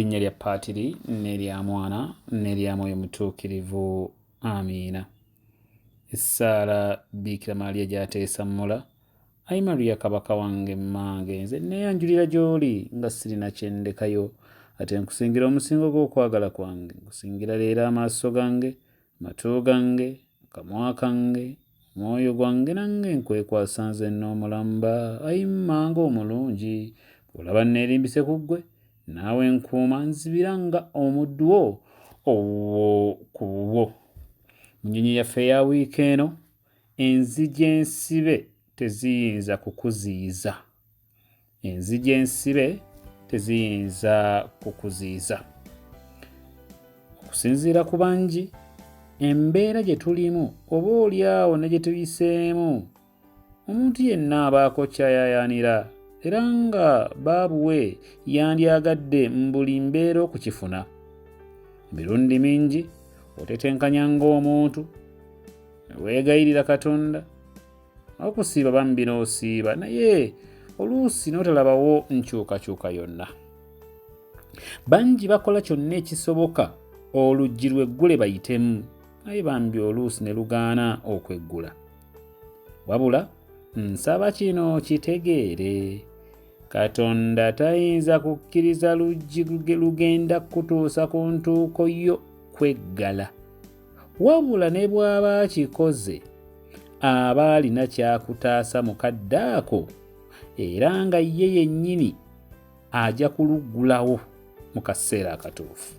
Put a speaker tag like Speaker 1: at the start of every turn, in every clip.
Speaker 1: Linnya lya Paatiri n'erya Mwana n'erya Mwoyo Mutuukirivu. Amiina. Essaala Biikira Maaliya gy'ateesammula. Ayi Mariya kabaka wange mmange, nze neeyanjulira gy'oli nga sirina kye ndekayo, ate nkusingira omusingo gw'okwagala kwange. Nkusingira leero amaaso gange, amatu gange, akamwa kange, omwoyo gwange, nange nkwekwasa nze n'omulamba. Ayi mmange omulungi, olaba neerimbise ku ggwe, naawe nkuuma nzibira nga omuddu wo ku bubwo. Mu nnyonyi yaffe eya wiiki eno, enziji ensibe teziyinza kukuziyiza. Enziji ensibe teziyinza kukuziyiza. Okusinziira ku bangi, embeera gye tulimu oba oliawo ne gye tuyiseemu, omuntu yenna abaako ky'ayaayaanira era nga baabuwe yandyagadde mu buli mbeera okukifuna. Emirundi mingi otetenkanya ng'omuntu ne weegayirira Katonda, okusiiba bambi n'osiiba, naye oluusi n'otalabawo nkyukakyuka yonna. Bangi bakola kyonna ekisoboka oluggi lweggule bayitemu, naye bambi oluusi ne lugaana okweggula. Wabula nsaba kino kitegeere, Katonda tayinza kukkiriza luggi lugenda kutuusa ku ntuuko yo kweggala. Wabula ne bw'aba akikoze, aba alina kyakutaasa mukadde ako, era nga ye yennyini ajja kuluggulawo mu kaseera akatuufu.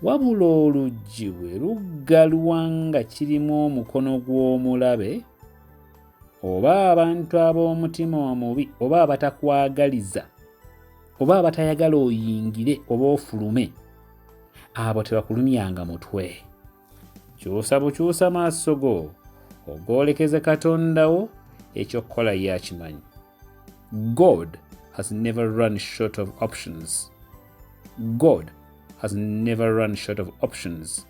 Speaker 1: Wabula oluggi bwe luggalwa nga kirimu omukono gw'omulabe, oba abantu ab'omutima omubi, oba abatakwagaliza, oba abatayagala oyingire oba ofulume, abo tebakulumyanga mutwe. Kyusa bukyusa maaso go, ogwolekeze Katonda wo, ekyokkola ye akimanyi. God has never run short of options. God has never run short of options.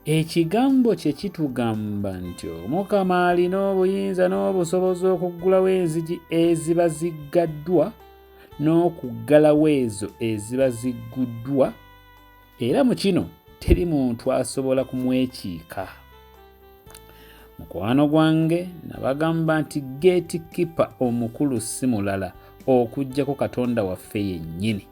Speaker 1: Ekigambo kye kitugamba nti Omukama alina obuyinza n'obusobozi okuggulawo enzigi eziba ziggaddwa n'okuggalawo ezo eziba zigguddwa, era mu kino teri muntu asobola kumwekiika. Mukwano gwange nabagamba nti gatekeeper omukulu si mulala okuggyako Katonda waffe yennyini.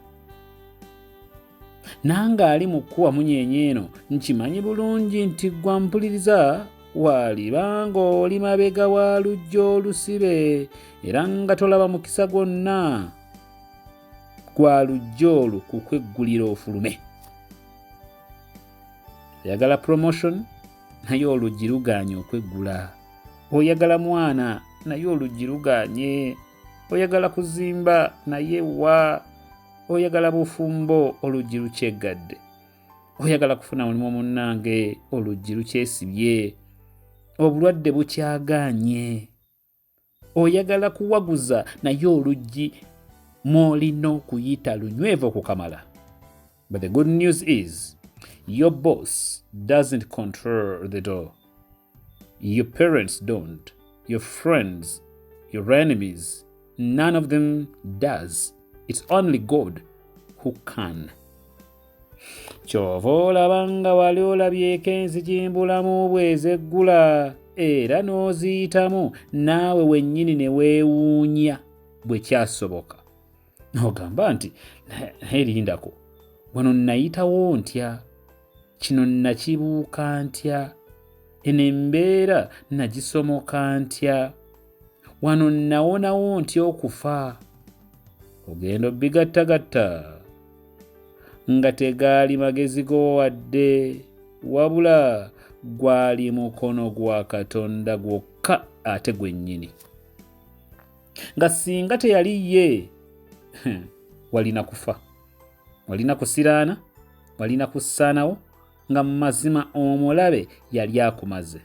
Speaker 1: Nange ali mu kkuba munyeenye eno nkimanyi bulungi nti gwa mpuliriza waliba ng'oli mabega wa luggi olusibe era nga tolaba mukisa gwonna gwa luggi olwo kukweggulira ofulume. Oyagala promotion, naye oluggi lugaanye okweggula. Oyagala mwana, naye oluggi lugaanye. Oyagala kuzimba, naye wa. Oyagala bufumbo, oluggi lukyeggadde. Oyagala kufuna mulimu munnange, oluggi lukyesibye. Obulwadde bukyagaanye. Oyagala kuwaguza, naye oluggi mw'olina okuyita lunywevu okukamala. But the good news is, your boss doesn't control the door. Your parents don't. Your friends, your enemies, none of them does. It's only God who can. Kyova olaba nga wali olabyeko enzigi mbulamu bwezeggula era n'oziyitamu naawe wennyini ne weewuunya bwe kyasoboka. Ogamba nti naye lindako, wano nayitawo ntya, kino nakibuuka ntya, eno embeera nagisomoka ntya, wano nawonawo ntya okufa. Ogenda obigattagatta nga tegaali magezi go wadde, wabula gwali mukono gwa Katonda gwokka ate gwennyini. Nga singa teyali ye, walina kufa, walina kusiraana, walina kussaanawo, nga mu mazima omulabe yali akumaze.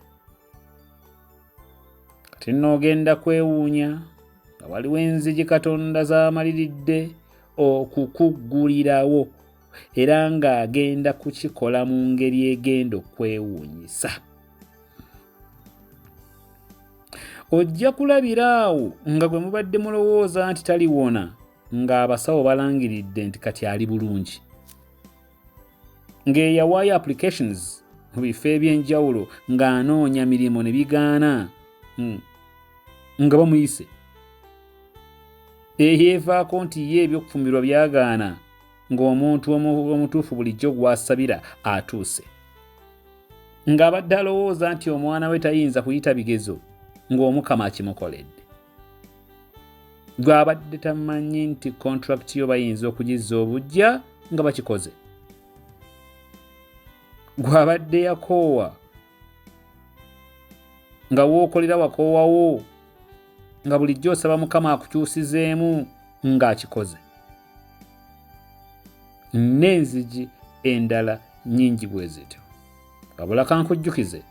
Speaker 1: Kati n'ogenda kwewuunya nga waliwo enzigi Katonda z'amaliridde okukuggulirawo era ng'agenda kukikola mu ngeri egenda okwewuunyisa. Ojja kulabira awo nga gwe mubadde mulowooza nti taliwona ng'abasawo balangiridde nti kati ali bulungi, ng'eyawaayo applications mu bifo eby'enjawulo ng'anoonya mirimu ne bigaana, nga bamuyise, yeevaako nti ye ebyokufumbirwa byagaana, ng'omuntu omutuufu bulijjo gw'asabira atuuse, ng'abadde alowooza nti omwana we tayinza kuyita bigezo, ng'Omukama akimukoledde. Gw'abadde tamanyi nti contract yo bayinza okugizza obujja nga bakikoze. Gw'abadde yakoowa nga wookolera wakoowawo, nga bulijjo osaba Mukama akukyusizeemu ng'akikoze. N'enzigi endala nnyingi bwe zityo. Kabula kankujjukize,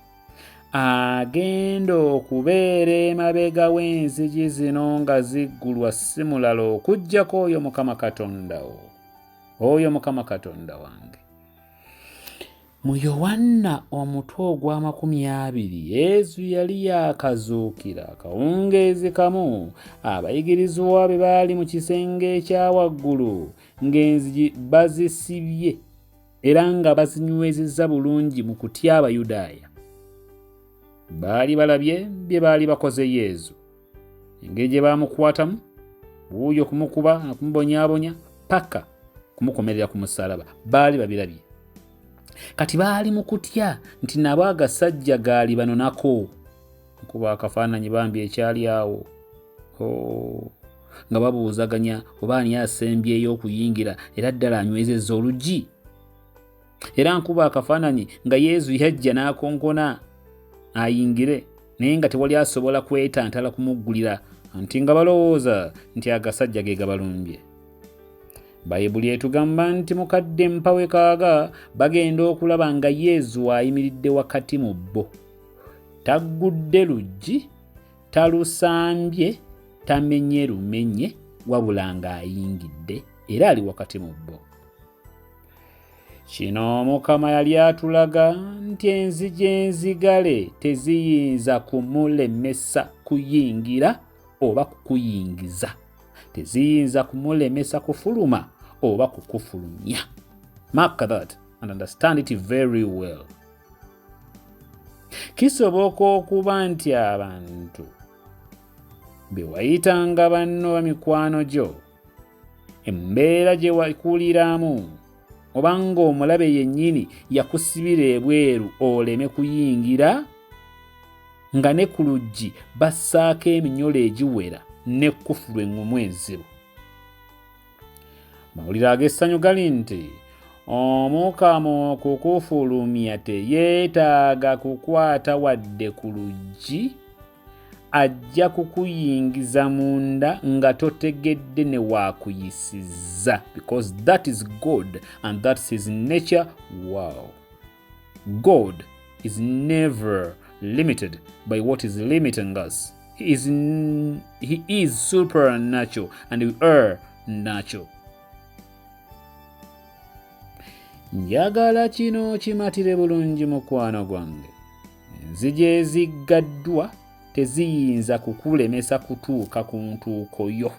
Speaker 1: agenda okubeera emabega w'enzigi zino nga ziggulwa si mulala okuggyako oyo Mukama Katonda wo, oyo Mukama Katonda wange. Mu Yowanna omutwe ogwa 20 Yesu yali yakazuukira akawungeezi kamu, abayigirizwa be baali mu kisenge ekya waggulu ng'enzigi bazisibye era nga bazinywezezza bulungi mu kutya Abayudaaya. Baali balabye bye baali bakoze Yesu, engeri gye baamukwatamu, wuuyo kumukuba na kumubonyaabonya paka kumukomerera ku musaalaba, baali babirabye. Kati baali mu kutya nti nabo agasajja gaali banonako, kuba akafaananyi bambi ekyali awo, nga babuuzaganya oba ani asembyeyo okuyingira era ddala anywezezza oluggi. Era nkuba akafaananyi nga Yesu yajja n'akonkona ayingire, naye nga tewali asobola kwetantala kumuggulira, nti nga balowooza nti agasajja ge gabalumbye. Bayibuli etugamba nti mukadde mpawe kaaga bagenda okulaba nga Yesu ayimiridde wakati mu bo. Taggudde luggi, talusambye, tamenye lumenye, wabula ng'ayingidde era ali wakati mu bo. Kino Omukama yali atulaga nti enzigi enzigale teziyinza kumulemesa kuyingira oba kukuyingiza. Teziyinza kumulemesa kufuluma oba kukufulumya. Mark that and understand it very well. Kisoboka okuba nti abantu be wayitanga banno bamikwano gyo, embeera gye wakuliramu, obanga omulabe yennyini yakusibira ebweru oleme kuyingira, nga ne ku luggi bassaako eminyolo egiwera n'ekkufu lw'engumu enzibu. Mawulire ag'essanyu gali nti Omukama okukufulumya teyeetaaga kukwata wadde ku luggi, ajja kukuyingiza munda nga totegedde ne waakuyisizza, because that is God and that's his nature. Wow. God is never limited by what is limiting us. He is supernatural and we are natural. Njagala kino kimatire bulungi mukwano gwange. Enzigi eziggaddwa teziyinza kukulemesa kutuuka ku ntuuko yo.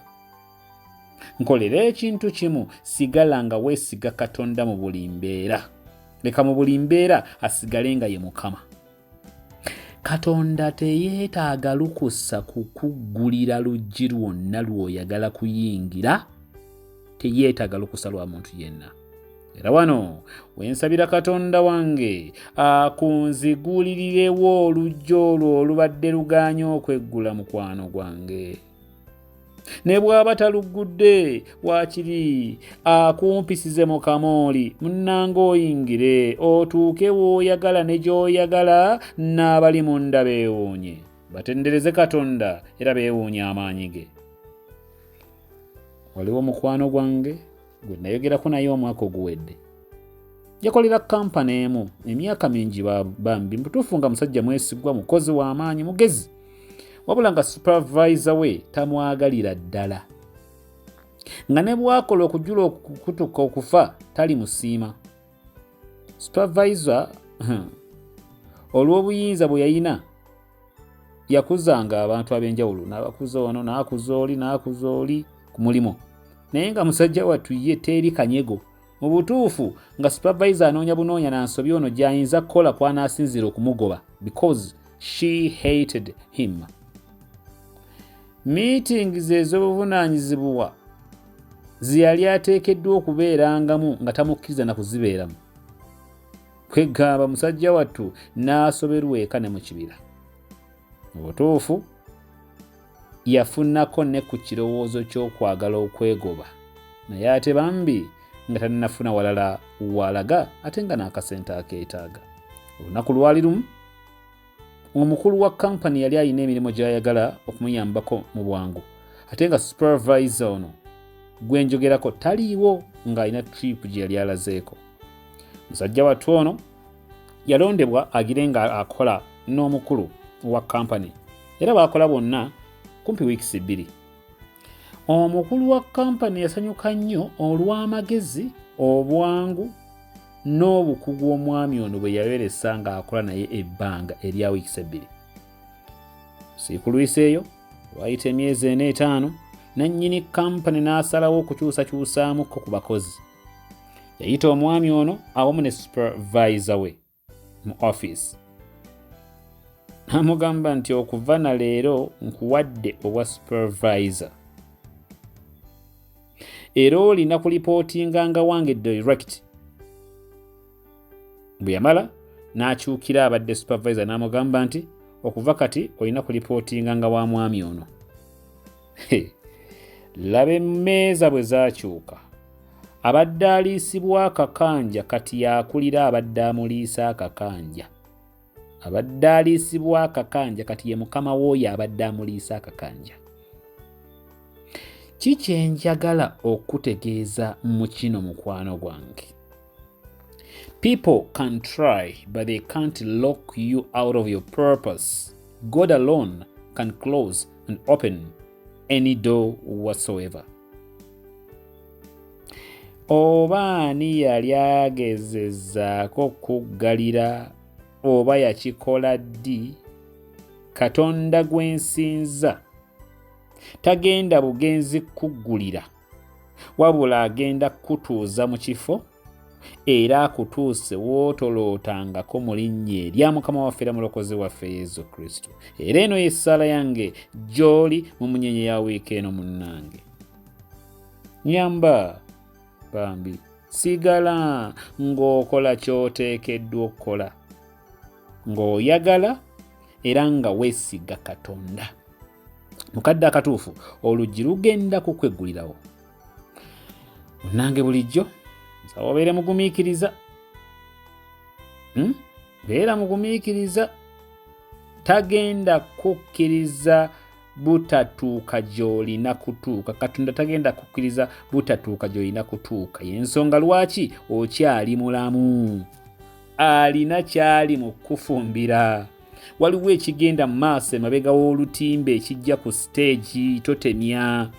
Speaker 1: Nkolera ekintu kimu, sigala nga weesiga Katonda mu buli mbeera. Leka mu buli mbeera asigale nga ye Mukama. Katonda teyeetaaga lukusa kukuggulira luggi lwonna lw'oyagala kuyingira. Teyeetaaga lukusa lwa muntu yenna. Era wano wensabira Katonda wange akunzigulirirewo oluggi olwo olubadde lugaanya okweggula mukwano gwange. Ne bw'aba taluggudde waakiri akumpisize mu kamooli, munnange oyingire otuuke w'oyagala ne gy'oyagala, n'abali munda beewuunye. Batendereze Katonda era beewuunye amaanyi ge. Waliwo mukwano gwange gwe nayogerako naye omwaka oguwedde. Yakolera kampani emu emyaka mingi bambi, mutuufu nga musajja mwesigwa, mukozi w'amaanyi, mugezi, wabula nga supervisor we tamwagalira ddala, nga ne bwakola okujjula okutuka okufa tali musiima. Supervisor olw'obuyinza bwe yayina yakuzanga abantu ab'enjawulo, n'abakuza ono n'akuza oli n'akuza oli ku mulimu, naye nga musajja wattu ye teri kanyego. Mu butuufu nga supervisor anoonya bunoonya na nsobi ono gy'ayinza kukola kw'anaasinzira okumugoba because she hated him. Meetings ez'obuvunaanyizibwa ze yali ateekeddwa okubeerangamu nga tamukkiriza na kuzibeeramu. Kwegamba musajja wattu n'asoberwa eka ne mu kibira. Mu butuufu yafunako ne ku kirowoozo ky'okwagala okwegoba, naye ate bambi nga tannafuna walala walaga ate nga n'akasente akeetaaga. Olunaku lwali lumu, omukulu wa kampani yali alina emirimu gy'ayagala okumuyambako mu bwangu, ate nga supervisor ono gwe njogerako taliiwo ng'alina trip gye yali alazeeko. Musajja wattu ono yalondebwa agire nga akola n'omukulu wa kampani era baakola bonna kumpi weeks 2. Omukulu wa kampani yasanyuka nnyo olw'amagezi, obwangu n'obukugu omwami ono bwe yaweeresa ng'akola naye ebbanga erya weeks 2. Siikulu eyo wayita emyezi 4-5 nannyini kampani n'asalawo okukyusakyusaamuko ku bakozi. Yayita omwami ono awamu ne supervisor we mu office. Amugamba nti okuva na leero nkuwadde obwa supervisor. Era olina kulipootinganga wange direct. Bwe yamala n'akyukira abadde supervisor n'amugamba nti okuva kati olina kulipootinganga wa mwami ono. Laba emmeeza bwe zaakyuka. Abadde aliisibwa akakanja kati yakulira abadde amuliisa akakanja. Abadde aliisibwa akakanja kati ye mukama w'oyo abadde amuliisa akakanja. Kiki njagala okutegeeza mu kino mukwano gwange? People can try, but they can't lock you out of your purpose. God alone can close and open any door whatsoever. Oba ani yali agezezzaako kuggalira oba yakikola ddi, Katonda gwe nsinza tagenda bugenzi kuggulira, wabula agenda kutuuza mu kifo era akutuuse wootolootangako mu linnya erya Mukama waffe era mulokozi waffe Yesu Kristo. Era eno y'essaala yange gy'oli mu munyenye ya wiiki eno munnange. Nyamba bambi, sigala ng'okola ky'oteekeddwa okukola, ng'oyagala era nga weesiga Katonda. Mukadde akatuufu oluggi lugenda kukweggulirawo. Munnange bulijjo nsaba obeere mugumiikiriza. Beera mugumiikiriza. Tagenda kukkiriza butatuuka gy'olina kutuuka. Katonda tagenda kukkiriza butatuuka gy'olina kutuuka. Y'ensonga lwaki okyali mulamu. Alina kyali mu kufumbira. Waliwo ekigenda mu maaso emabega w'olutimbe ekijja ku stage, totemya.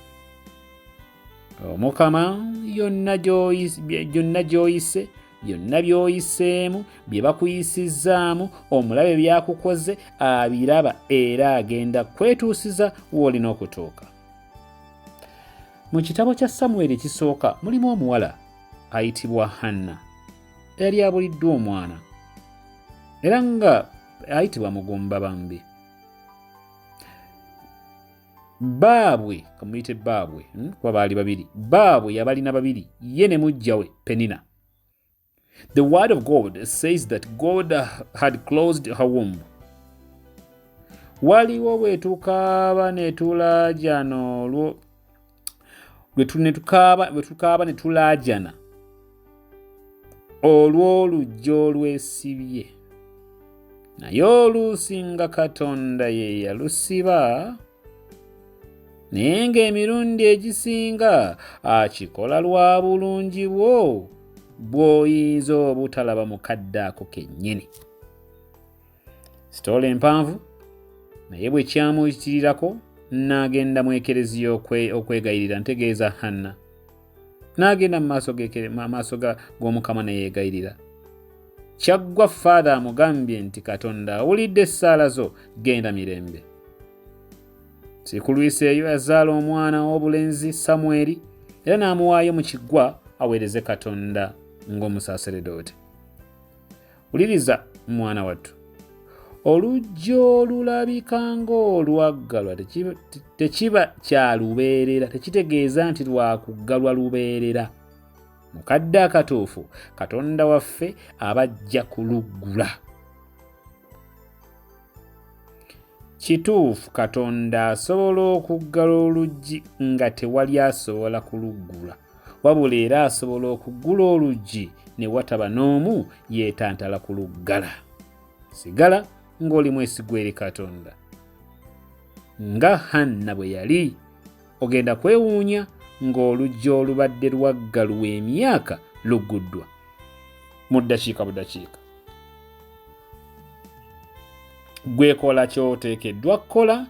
Speaker 1: Omukama yonna gy'oyise, byonna by'oyiseemu, bye bakuyisizzaamu, omulabe byakukoze, abiraba era agenda kwetuusiza w'olina okutuuka. Mu kitabo kya Samwiri ekisooka mulimu omuwala ayitibwa Hanna eyali abuliddwa omwana era nga ayitibwa mugumba bambi. Baabwe, kamuyite baabwe, kuba baali babiri. Baabwe yabalina babiri, ye ne mujja we Penina. The word of God says that God had closed her womb. Waliwo bwe tukaaba ne tulaajana olwo bwe tukaaba ne tulaajana olw'oluggi olwesibye, naye oluusi nga Katonda ye yalusiba, naye ng'emirundi egisinga akikola lwa bulungi bwo bw'oyinza obutalaba mukadde ako kennyini. Sitoola empanvu, naye bwe kyamuyitirirako n'agenda mu ekereziya okwegayirira, ntegeeza Hanna. N'agenda mu maaso g'Omukama ne yeegayirira. Kyaggwa Father amugambye nti Katonda awulidde essaala zo, genda mirembe. Sikulwisa eyo yazaala omwana w'obulenzi Samweri era n'amuwaayo mu kiggwa aweereze Katonda ng'omusaaseredoote. Wuliriza mwana wattu, oluggi olulabika ng'olwaggalwa tekiba kya lubeerera, tekitegeeza nti lwakuggalwa lubeerera. Mu kadde akatuufu Katonda waffe aba ajja kuluggula. Kituufu Katonda asobola okuggala oluggi nga tewali asobola kuluggula, wabula era asobola okuggula oluggi ne wataba n'omu yeetantala kuluggala. Sigala ng'oli mwesigwa eri Katonda. Nga Hanna bwe yali, ogenda kwewuunya ng'oluggi olubadde lwaggalwa emyaka lugguddwa mu ddakiika budakiika. Gwekola ky'oteekeddwa kukola,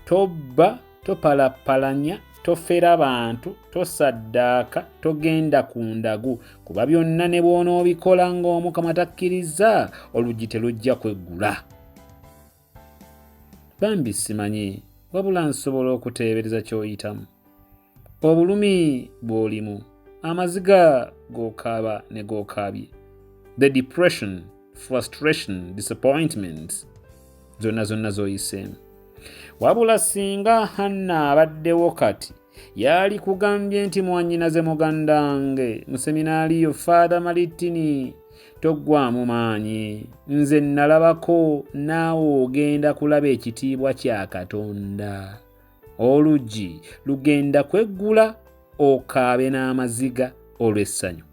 Speaker 1: tobba, topalapalanya, tofera bantu, tosaddaaka, togenda ku ndagu, kuba byonna ne bw'onoobikola ng'Omukama takkiriza, oluggi terujja kweggula. Bambi simanyi, wabula nsobola okuteebereza ky'oyitamu. Obulumi bw'olimu, amaziga g'okaaba ne g'okaabye, the depression, frustration, disappointments, zonna z'oyiseemu. Wabula singa Hanna abaddewo kati, yali kugambye nti mwannyinaze mugandange mu seminaaliyo Father Malitini, toggwaamu maanyi, nze nalabako naawe ogenda kulaba ekitiibwa kya Katonda. Oluggi lugenda kweggula, okaabe n'amaziga olw'essanyu.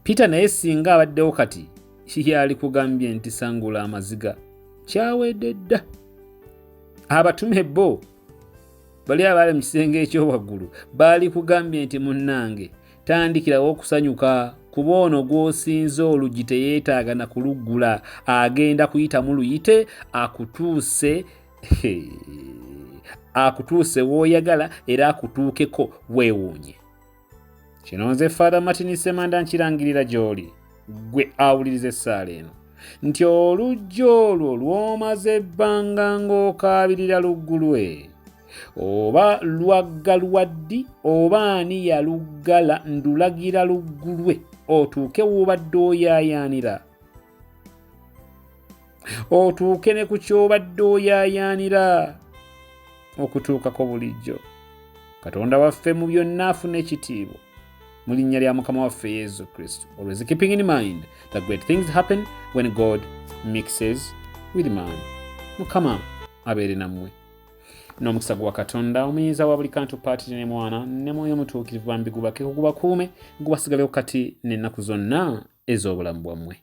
Speaker 1: Peter naye singa abaddewo kati, yali kugambye nti sangula amaziga, kyawedde dda. Abatume bo bali abaali mu kisenge ekyowaggulu baali kugambye nti munnange, tandikirawo okusanyuka, kuba ono gw'osinze oluggi teyeetaaga na kuluggula, agenda kuyitamu luyite akutuuse w'oyagala era akutuukeko weewuunye. Kino nze Father Martin Semanda nkirangirira gy'oli, gwe awuliriza essaala eno, nti oluggi olwo lw'omaze ebbanga ng'okaabirira luggulwe, oba lwaggalwa ddi oba ani yaluggala, ndulagira luggulwe otuuke w'obadde oyaayaanira. Otuuke ne ku ky'obadde oyaayaanira okutuukako bulijjo. Katonda waffe mu byonna afune ekitiibwa mu linnya lya Mukama waffe Yesu Kristo. Always keeping in mind that great things happen when God mixes with man. Mukama abeere nammwe. N'omukisa gwa Katonda omuyiza wa buli kantu Paatiri ne Mwana ne Mwoyo Omutuukirivu bambi gubake gubakuume, gubasigalewo kati n'ennaku zonna ez'obulamu bwammwe.